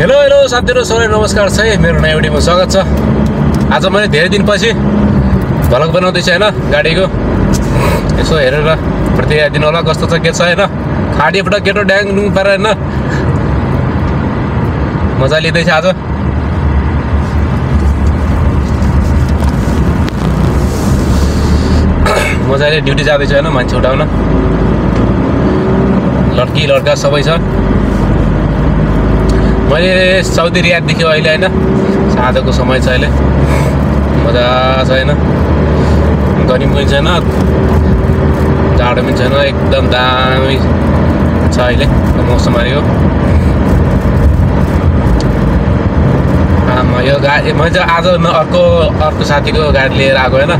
Hello hello साथीहरु सबैलाई नमस्कार छ है। मेरो नयाँ भिडियोमा स्वागत छ। आज मैले धेरै दिनपछि भ्लग बनाउँदै छु हैन गाडीको। यसो हेरेर प्रतिक्रिया दिनु होला कस्तो छ के छ हैन। खाडीबाट केटो ड्याङ डुङ पारेर हैन मजा लिँदै छ आज। मजाले ड्युटी जाँदै छु हैन मान्छे उठाउन। लड्की लड्का सबै छ। मैले साउदी रियाद देख्यो अहिले हैन। साँझको समय छ अहिले। मजा छ हैन। गर्मी पनि छैन जाडो पनि छैन एकदम दामी छ अहिले मौसम आएको। यो गाडी मैले चाहिँ आज अर्को साथीको गाडी लिएर आएको हैन।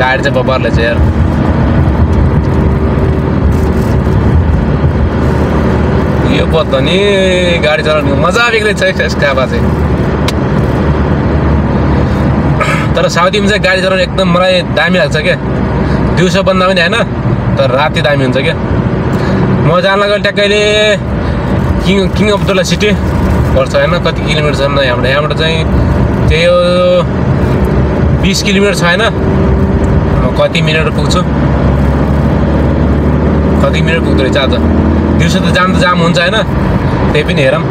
गाडी चाहिँ बब्बरले छ यार। यो पत्ता नि गाडी चलाउनु मजा बेग्लै छ यसका चाहिँ। तर साउदीमा चाहिँ गाडी चलाउनु एकदम मलाई दामी लाग्छ क्या। दिउँसो बन्दा पनि हैन तर राति दामी हुन्छ क्या। म जान लागेको ट्याक्कैले किङ अब्दुल्ला सिटी पर्छ हैन। कति किलोमिटर छ यहाँबाट चाहिँ त्यही हो 20 किलोमिटर छ हैन। कति मिनट पुग्छु कति मिनट पुग्दो रहेछ आज। दिउँसो त जाम हुन्छ हैन त्यही पनि हेरौँ।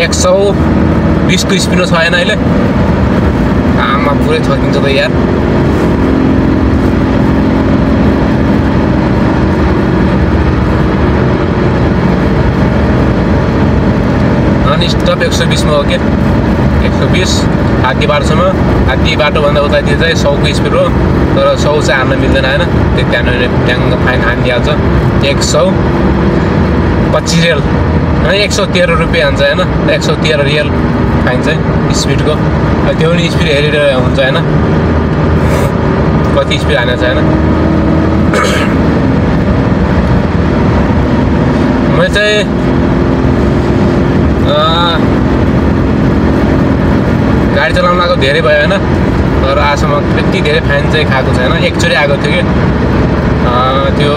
एक 120 को स्पिड छ हैन अहिले। आमा पुरै थकिन्छ त यार। अनि स्टप 120 मा हो के 120 आधी बाटोसम्म। आधी बाटोभन्दा उतातिर चाहिँ 100 को स्पिड हो। तर 100 चाहिँ हान्न मिल्दैन हैन। त्यहाँनिर ट्याङ्ग फाइन हानिदिइहाल्छ। 125 रियल 113 रुपियाँ हान्छ हैन। 113 रियल फाइन चाहिँ स्पिडको। त्यो पनि स्पिड हेरेर हुन्छ हैन कति स्पिड हानेको छ हैन। मैले चाहिँ गाडी चलाउन आएको धेरै भयो हैन। तर आजसम्म त्यति धेरै फाइन चाहिँ खाएको छैन। एकचोटि आएको थियो कि त्यो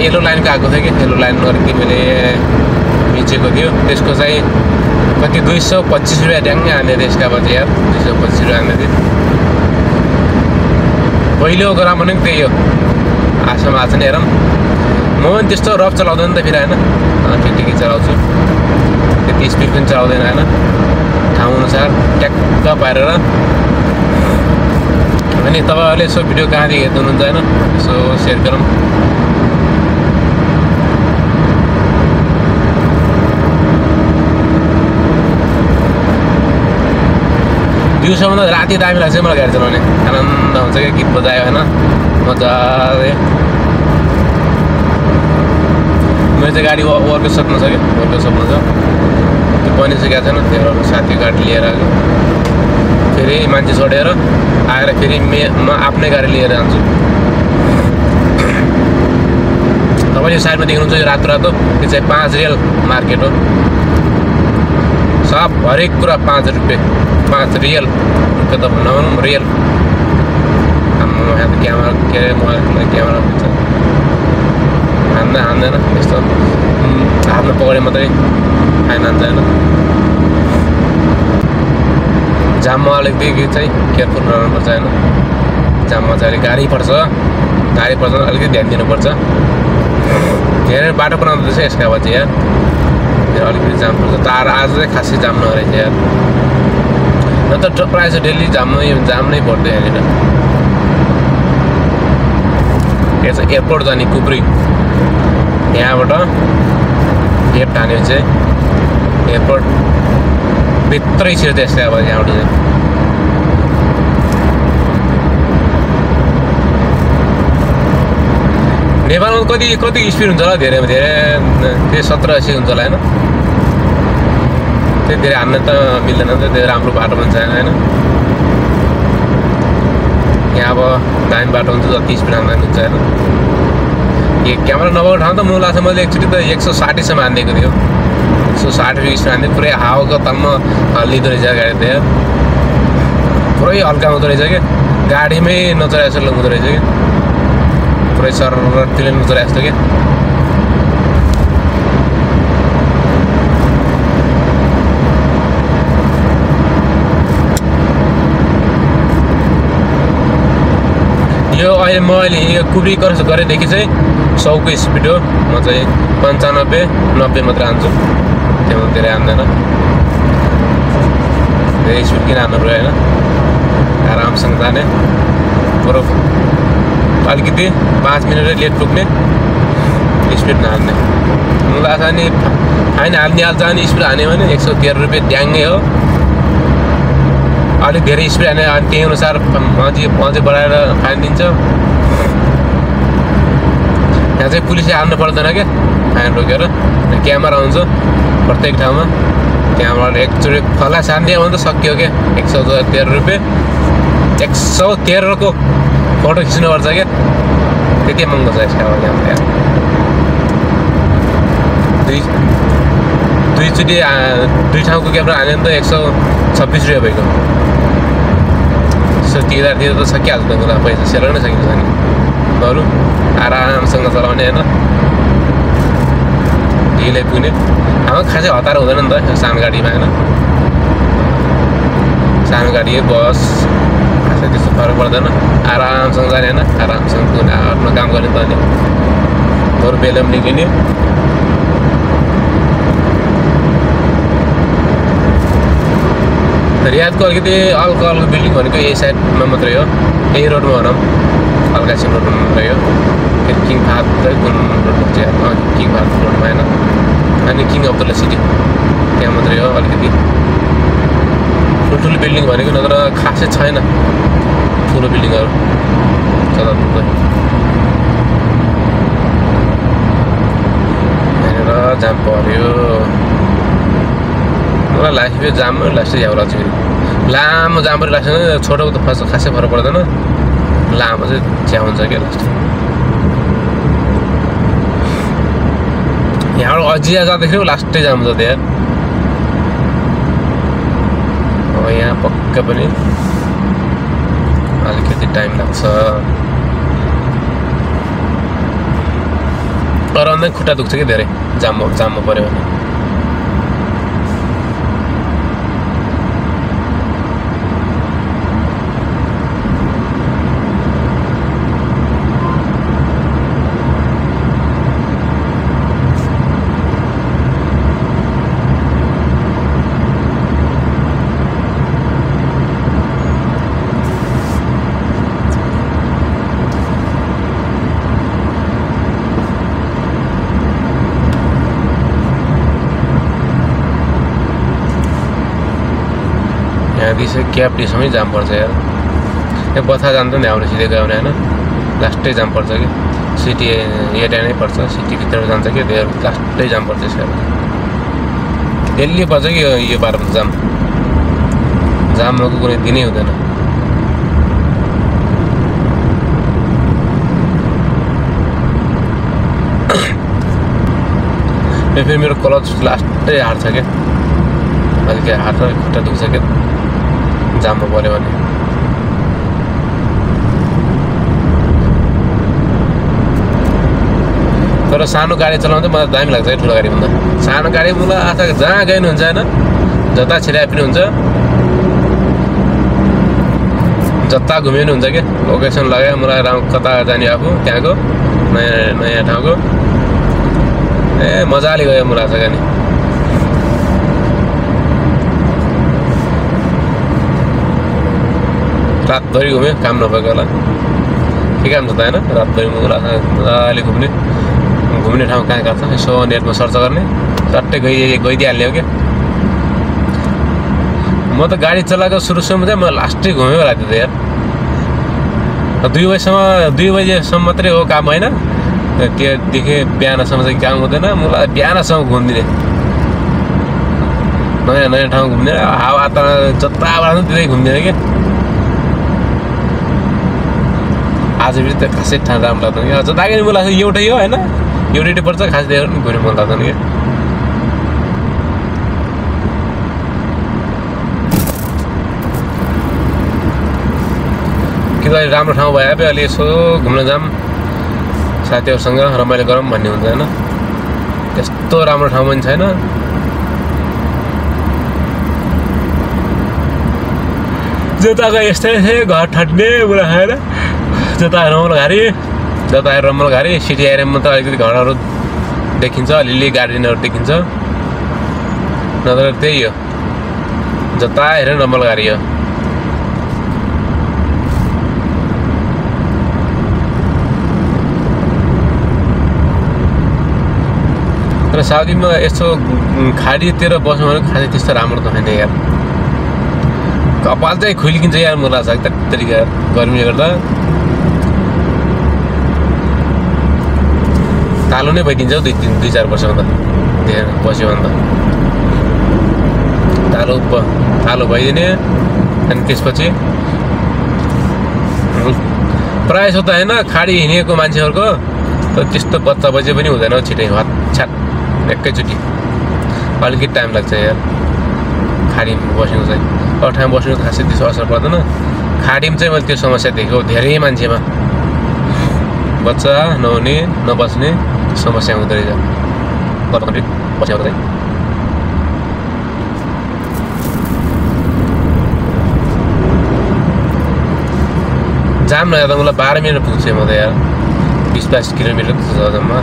येलो लाइनको आएको थियो कि येलो लाइन गरेको मैले मिचेको थियो। त्यसको चाहिँ कति 225 रुपियाँ ड्याङ्गै हान्ने थियो यसका पछि यार। 225 रुपियाँ हान्ने थियो। पहिलो ग्राम पनि त्यही हो। आजसम्म आज नि हेरौँ। म पनि त्यस्तो रफ चलाउँदैन त फेरि हैन। ठिक चलाउँछु। त्यति स्पिड पनि चलाउँदैन हैन। ठाउँ अनुसार ट्याक्क पारेर। अनि तपाईँहरूले यसो भिडियो कहाँदेखि हेर्नु हुनुहुन्छ हैन यसो सेयर गरौँ। दिउँसोभन्दा राति दामी लाग्छ मलाई गाडी चलाउने। आनन्द हुन्छ क्या गीत बजायो होइन मजाले। मेरो चाहिँ गाडी वर्कसपमा छ क्या वर्कसपमा छ। त्यो बनिसकेको छैन। त्यो साथीको गाडी लिएर आएको। फेरि मान्छे छोडेर आएर फेरि म आफ्नै गाडी लिएर जान्छु। तपाईँले साइडमा देख्नुहुन्छ यो रातो रातो त्यो चाहिँ 5 रियल मार्केट हो। सब हरेक कुरा 5 रुपियाँ 5 रियल रुपियाँ त भनौँ रियल। यहाँ त क्यामेरा के अरे मोबाइल क्यामेरा हुन्छ हान्दैन यस्तो हातमा पक्रे मात्रै फाइन हान्छ होइन। जाममा अलिकति चाहिँ केयरफुल रहनुपर्छ होइन। जाममा चाहिँ अलिक गाडी पर्छ अलिकति ध्यान दिनुपर्छ। धेरै बाटो बनाउँदैछ यसका पछि यार। फेरि अलिकति जाम पर्छ। तर आज चाहिँ खासै जाम नरहेछ यार। न त प्रायः जस्तो डेली जाम नै पर्दैन यहाँनिर। यहाँ चाहिँ एयरपोर्ट जाने कुब्री। यहाँबाट लेफ्ट हान्यो चाहिँ एयरपोर्ट भित्रै छिर्छ यसले। अब यहाँबाट चाहिँ नेपालमा कति स्पिड हुन्छ होला धेरै त्यो 70-80 हुन्छ होला होइन। त्यति धेरै हान्न त मिल्दैन नि त। त्यो राम्रो बाटो पनि छैन होइन। यहाँ अब दामी बाटो हुन्छ जति स्पिड हान्दा हुन्छ होइन। यो क्यामेरा नभएको ठाउँ त मलाई लाग्छ मैले एकचोटि त 160 सम्म हानिदिएको थियो। 160 स्पिड हान्दै पुरै हावाको तालमा लिँदो रहेछ गाडी त यार। पुरै हल्का हुँदो रहेछ क्या। गाडीमै नचलाए जस्तो हुँदो रहेछ क्या। पुरै सर प्लेन चढे जस्तो क्या यो अहिले यो कुब्री क्रस गरेदेखि चाहिँ 100 को स्पिड हो म चाहिँ 95 90 मात्र हान्छु त्यो धेरै हान्दैन धेरै स्पिड किन हान्नु पर्यो होइन आरामसँग जाने बरु अलिकति 5 मिनट लेट पुग्ने स्पिड नहाल्ने मलाई आशा नि फाइन हाल्छ अनि स्पिड हान्यो भने 113 रुपियाँ ड्याङ्गै हो अलिक धेरै स्पिड हाने अनि त्यही अनुसार अझै बढाएर फाइन दिन्छ यहाँ चाहिँ पुलिसले हाल्नु पर्दैन क्या फाइन रोकेर क्यामेरा हुन्छ प्रत्येक ठाउँमा त्यहाँबाट एकचोटि खला छानिदियो भने त सकियो क्या 113 रुपियाँ 113 को फोटो खिच्नुपर्छ क्या त्यति महँगो छ यसको यहाँ दुईचोटि दुई ठाउँको क्यामेरा हाल्यो भने त 126 रुपियाँ भएको तिर्दा त सकिहाल्छ त मलाई पैसा सेलाउन नै सकिन्छ नि बरु आरामसँग चलाउने होइन ढिलै पुग्ने हाम्रो खासै हतार हुँदैन नि त सानो गाडीमा होइन सानो गाडी बस खासै त्यस्तो फरक पर्दैन आरामसँग जाने होइन आरामसँग पुग्ने आफ्नो काम गर्ने त अनि बरु बेला पनि निक्लिने रियादको अलिकति हल्का बिल्डिङ भनेको यही साइडमा मात्रै हो यही रोडमा भनौँ हल्कासिन रोडमा मात्रै हो फेरि किङ फाहद कुन रोडमा चाहिँ किङ फाहद रोडमा होइन अनि किङ अब्दुल्ला सिटी त्यहाँ मात्रै हो अलिकति ठुल्ठुलो बिल्डिङ भनेको नत्र खासै छैन ठुलो बिल्डिङहरू जताततै यहाँनिर जाम पर्यो मलाई लाग्छ यो जाम लास्टै झ्याउ लाग्छ लामो जाम पनि लाग्छ छोटोको त खासै फरक पर्दैन लामो चाहिँ झ्याउ हुन्छ क्या लास्ट यहाँबाट अजिया जाँदाखेरि लास्टै जाम हुन्छ त्यहाँ अब यहाँ पक्कै पनि अलिकति टाइम लाग्छ तर अन्त खुट्टा दुख्छ कि धेरै जाममा पऱ्यो भने यहाँदेखि चाहिँ क्याब टीसम्मै जाम पर्छ यार यहाँ बथा जान्छ नि आउने सिधै गयो भने होइन लास्टै जाम पर्छ कि सिटी एरिया नै पर्छ सिटीभित्र जान्छ कि त्यो लास्टै जाम पर्छ यसको डेली पर्छ कि यो बाटोमा जामको कुनै दिनै हुँदैन फेरि मेरो क्लच लास्टै हार्छ क्या अलिक हार्छ खुट्टा दुख्छ क्या जाममा पऱ्यो भने तर सानो गाडी चलाउँदा मलाई दामी लाग्छ है ठुलो गाडीभन्दा सानो गाडी मलाई आशा जहाँ गइनु हुन्छ होइन जता छिराए पनि हुन्छ जता घुमे पनि हुन्छ क्या लोकेसन लगायो मलाई कता जाने आफू त्यहाँको नयाँ ठाउँको मजाले गयो मलाई आशा गानी रातभरि घुम्यो काम नभएको होला के काम छ त होइन रातभरि मजाले घुम्ने ठाउँ कहाँ छ यसो नेटमा सर्च गर्ने चट्टै गइदिइहाल्ने हो क्या म त गाडी चलाएको सुरुमा चाहिँ म लास्टै घुमेको लाग्थ्यो त यार 2 बजीसम्म मात्रै हो काम होइन त्योदेखि बिहानसम्म चाहिँ काम हुँदैन मलाई बिहानसम्म घुमिदिने नयाँ ठाउँ घुम्ने हावा त जताबाट त्यतै घुम्दैन क्या आज फेरि त खासै ठाउँ राम्रो लाग्दैन क्या जता गयो मलाई लाग्छ एउटै हो होइन एउटै पर्छ खास धेरै पनि घुम्नु मन लाग्दैन क्या कि त राम्रो ठाउँ भयो अहिले यसो घुम्न जाम साथीहरूसँग रमाइलो गरौँ भन्ने हुन्छ होइन। त्यस्तो राम्रो ठाउँ पनि छैन। जताको यस्तै थियो घर ठट्ने बुढा खाएर जता रमलघारी जता रमलघारी सिटी एरियामा त अलिकति घरहरू देखिन्छ, अलिअलि गार्डनहरू देखिन्छ, नत्र त्यही हो जता हेऱ्यो रमलघारी हो। तर साउदीमा यस्तो खाडीतिर बस्नु भने खासै त्यस्तो राम्रो त छैन यार। कपाल चाहिँ खुल्किन्छ यार मलाई लाग्छ एक तरिका गर्मीले गर्दा कालो नै भइदिन्छ हौ 2-4 वर्षमा त धेरै बस्यो भने त कालो भइदिने। अनि त्यसपछि प्रायः जस्तो त होइन खाडी हिँडेको मान्छेहरूको त्यस्तो बच्चा बच्चे पनि हुँदैन छिटै हतछाट एकैचोटि। अलिकति टाइम लाग्छ यार खाडीमा बस्नु चाहिँ। अरू ठाउँमा बस्नु खासै त्यस्तो असर पर्दैन। खाडीमा चाहिँ मैले त्यो समस्या देखेको धेरै मान्छेमा बच्चा नहुने नबस्ने समस्या हुँदो रहेछ बस्यो चाहिँ। जाम नजाँदा मलाई 12 मिनट पुग्छ म त यार। 20-22 किलोमिटर जम्मा।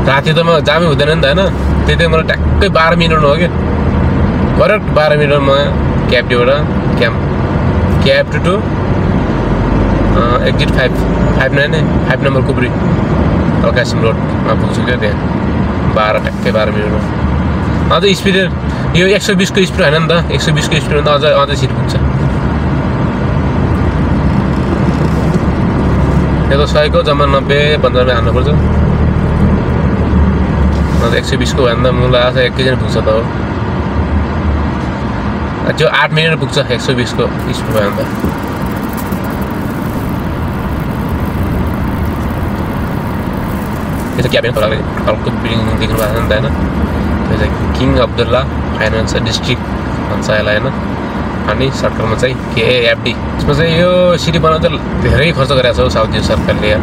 राति त म जामै हुँदैन नि त होइन। त्यही त मलाई ट्याक्कै 12 मिनटमा हो क्या, करेक्ट 12 मिनटमा क्याबटीबाट क्याब टु एक्जिट 5 नम्बर कुब्री अलकासिम रोडमा पुग्छु क्या त्यहाँ। 12 मिनटमा। अझ स्पिड यो 120 को स्पिड होइन नि त। 120 को स्पिडमा त अझै छिटो पुग्छ। यो त 100 को जम्मा 90-95 हाल्नुपर्छ। 120 को भन्दा मलाई आशा एकैजना पुग्छ त हो। त्यो 8 मिनट पुग्छ 120 को स्पिड भयो भने त। यो त क्याबिन हलको बिल्डिङ देख्नु भएको छ नि त होइन। यो चाहिँ किङ अब्दुल्ला फाइनेन्सियल डिस्ट्रिक्ट भन्छ यसलाई होइन। अनि सर्कलमा चाहिँ KAFD। यसमा चाहिँ यो सिटी बनाउँदा धेरै खर्च गरेको छ हौ साउदी सरकारले यार।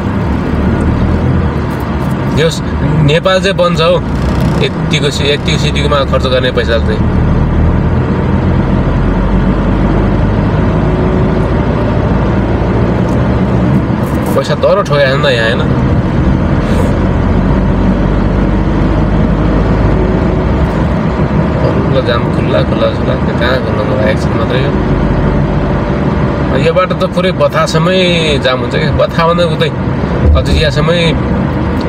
यो नेपाल चाहिँ बन्छ हौ यतिको सिटीकोमा खर्च गर्ने पैसा चाहिँ। पैसा तर ठोकेको छ नि त यहाँ होइन। जाम खुल्ला कहाँ खुल्नु मलाई एकछिन मात्रै हो। यो बाटो त पुरै बथासम्मै जाम हुन्छ क्या। बथाभन्दा उतै अजियासम्मै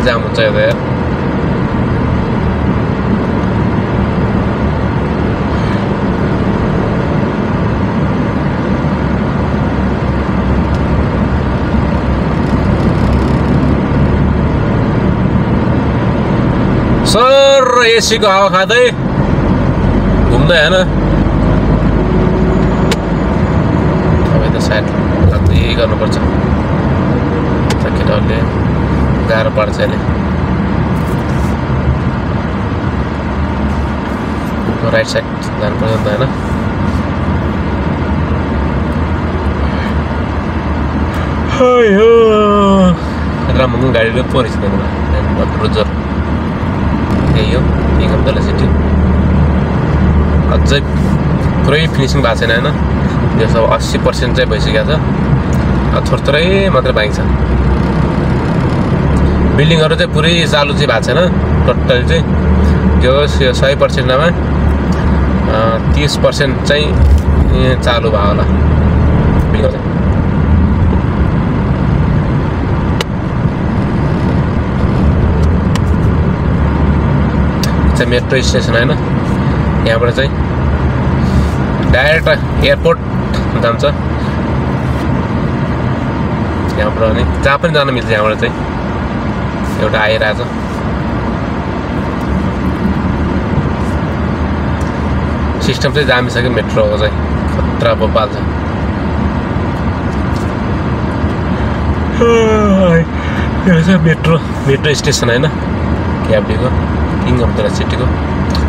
जाम हुन्छ यो त यार। सर एसीको हावा खाँदै घुम्दै होइन। तपाईँ त सायद लाग्दै गर्नुपर्छ। केटाहरूले गाह्रो पार्छ यसले। राइट साइड जानुपर्छ नि त होइन। राम्रो गाडीले पो रहेछ त मलाई रोजर। यही हो किङ अब्दुल्ला सिटी। अझै पुरै फिनिसिङ भएको छैन होइन। यो सब 80% चाहिँ भइसकेको छ। थोरै मात्रै बाँकी छ। बिल्डिङहरू चाहिँ पुरै चालु चाहिँ भएको छैन टोटली चाहिँ। यो 100% मा 30% चाहिँ चालु भयो होला बिल्डिङहरू चाहिँ। मेट्रो स्टेसन होइन। यहाँबाट चाहिँ डाइरेक्ट एयरपोर्ट जान्छ। यहाँबाट अनि जहाँ पनि जान मिल्छ। यहाँबाट चाहिँ एउटा आइरहेछ। सिस्टम चाहिँ दामी छ कि मेट्रोको चाहिँ खतरा बबाल छ। यो चाहिँ मेट्रो स्टेसन होइन KFD को किङ अब्दुल्ला सिटीको।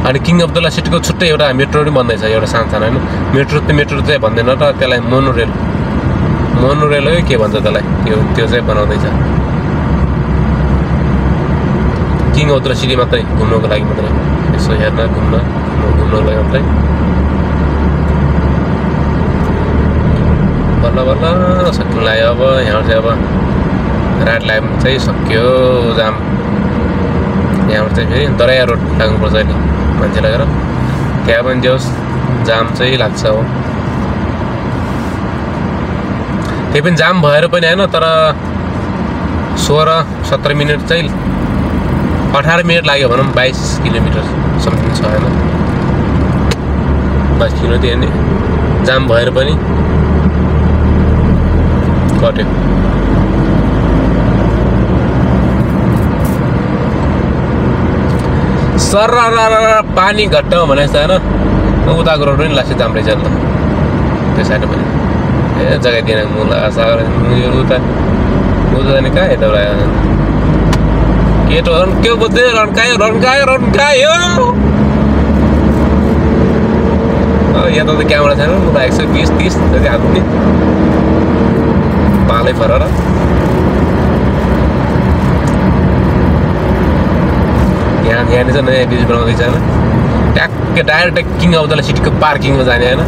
अनि किङ अब्दुल्ला सिटीको छुट्टै एउटा मेट्रो पनि बन्दैछ एउटा सानो होइन। मेट्रो चाहिँ भन्दैन र त्यसलाई मोनोरेल हो के भन्छ त्यसलाई। त्यो चाहिँ बनाउँदैछ। किङ अफ द सिटी मात्रै घुम्नको लागि मात्रै यसो हेर्न घुम्नको लागि मात्रै बल्ल बल्ल सक्नु लाग्यो अब यहाँबाट चाहिँ अब रात लाइम चाहिँ सक्यो जाम यहाँबाट चाहिँ फेरि दराया रोड लाग्नुपर्छ अहिले मान्छे लगेर त्यहाँ पनि जोस् जाम चाहिँ लाग्छ हो त्यही पनि जाम भएर पनि होइन तर 16-17 मिनट चाहिँ 18 मिनट लाग्यो भनौँ 22 किलोमिटर समथिङ छ होइन 22 किलो त्यो नि जाम भएर पनि कट्यो सर पानी घट्टो भने जस्तो होइन उताको रोड पनि लाग्छ जाम रहेछ नि त त्यो साइडमा पनि ए जग्गा दिएन मुला उता जाने कहाँ यताबाट केटो के बुझ्दै रन्कायो यहाँ त क्यामेरा छैन मुला 120-30 जति हाल्ने पालै फरेर यहाँनिर चाहिँ नयाँ ब्रिज बनाउँदैछ होइन ट्याक्कै डाइरेक्ट किङ अफ द सिटीको पार्किङमा जाने होइन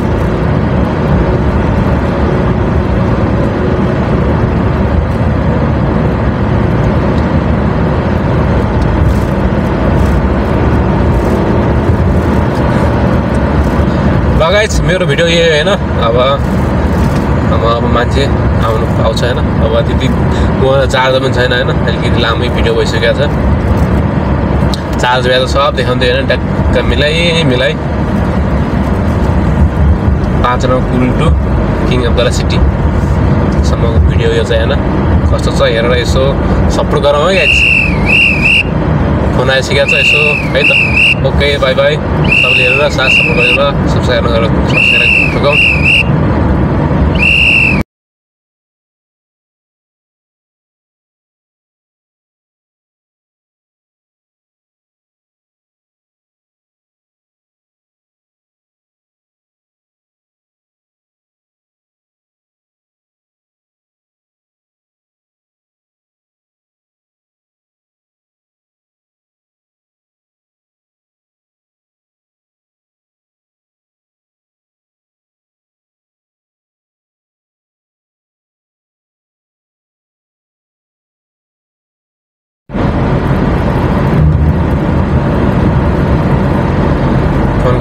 लगाइज मेरो भिडियो यही होइन अब मान्छे आउनु पाउँछ होइन अब त्यति म चार्ज पनि छैन होइन अलिकति लामै भिडियो भइसकेको छ चार्ज भए त सब देखाउँदै होइन ट्याक्क मिलाइ 5 नम्बर कुल to king of the city सम्मको भिडियो यो चाहिँ होइन कस्तो छ हेरेर यसो सपोर्ट गरौँ है गाइज फोन आइसकेको छ यसो है त ओके बाई बाई सबले हेरेर साथ सपोर्ट गरेर सब्सक्राइब ठोकाउँ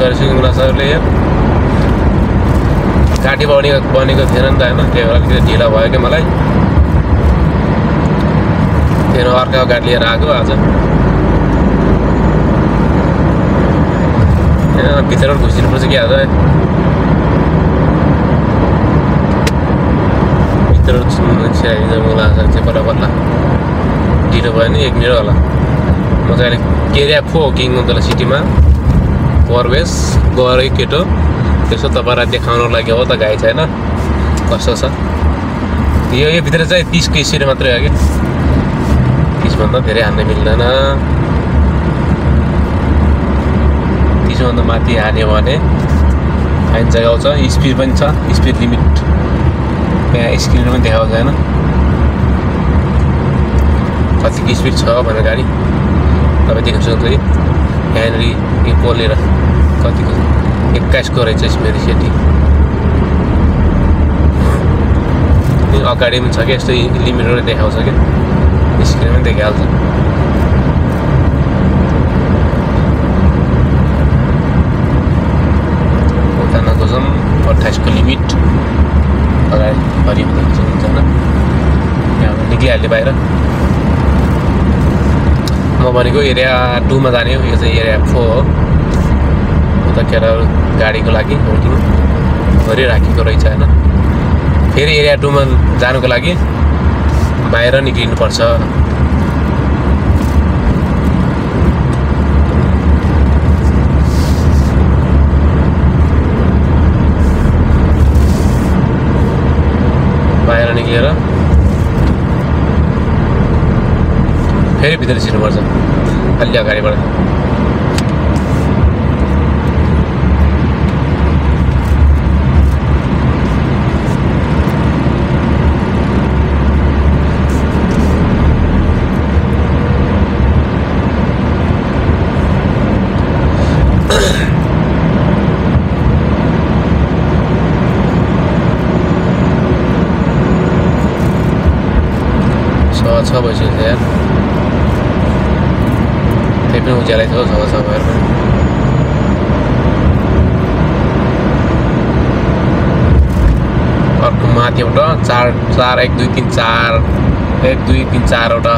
गरेपछि मुला सरले यार काटी बनेको थिएन नि त होइन त्यही भएर अलिकति ढिला भयो क्या मलाई त्यही अर्को गाडी लिएर आएको आज भित्र घुसिनुपर्छ कि आज भित्र छिराइदिन्छ मुला सर चाहिँ बल्ल बल्ल ढिलो भयो नि 1 मिनट होला म चाहिँ अहिले केरिया फो किङ अफ द सिटीमा प्रवेश गरे केटो त्यसो तपाईँलाई देखाउनको लागि हो त गाई छैन कस्तो छ यो भित्र चाहिँ 30 को स्पिड मात्रै हो कि 30 भन्दा धेरै हान्न मिल्दैन 30 भन्दा माथि हान्यो भने फाइन जग्गाउँछ स्पिड पनि छ स्पिड लिमिट यहाँ स्क्रिनमा पनि देखाउँछ होइन कतिको स्पिड छ भनेर गाडी तपाईँ देख्न सक्नुहुन्छ यहाँनिर यो पोलेर कतिको 21 को रहेछ मेरो सेटी अगाडि पनि छ कि यस्तो लिमिटर देखाउँछ क्या स्क्रिनमा देखाइहाल्छ उता नगोजौँ 28 को लिमिट अगाडि हरियो हुन्छ होइन यहाँबाट निक्लिहाल्यो बाहिर म भनेको एरिया 2 मा जाने हो यो चाहिँ एरिया 4 हो उताखेर गाडीको लागि वेटिङ गरिराखेको रहेछ होइन फेरि एरिया 2 मा जानुको लागि बाहिर निक्लिनुपर्छ बाहिर निक्लेर फेरि भित्र छिर्नुपर्छ अलि अगाडिबाट 6 भइसक्यो यार त्यही पनि उज्यालै थियो 6 भएर पनि अर्को माथि एउटा 4 1 2 3 4 1 2 3 4 वटा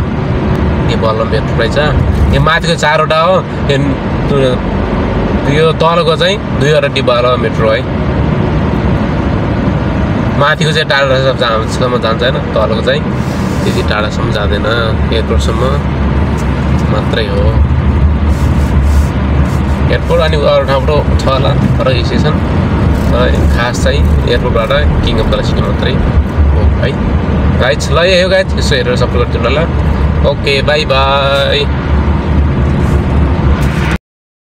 यो बल्ल मेट्रो रहेछ यो माथिको 4 वटा हो यो तलको चाहिँ 2 वटा डिब्बा वाला मेट्रो है माथिको चाहिँ टाढासम्म जान्छ हैन तलको चाहिँ त्यति टाढासम्म जाँदैन एयरपोर्टसम्म मात्रै हो एयरपोर्ट अनि अरू ठाउँबाट छ होला तर स्टेसन खास चाहिँ एयरपोर्टबाट किङ अफ द सिटी मात्रै हो है गाइज ल यो गाइज यसो हेरेर सपोर्ट गरिदिनु होला ओके बाई बाई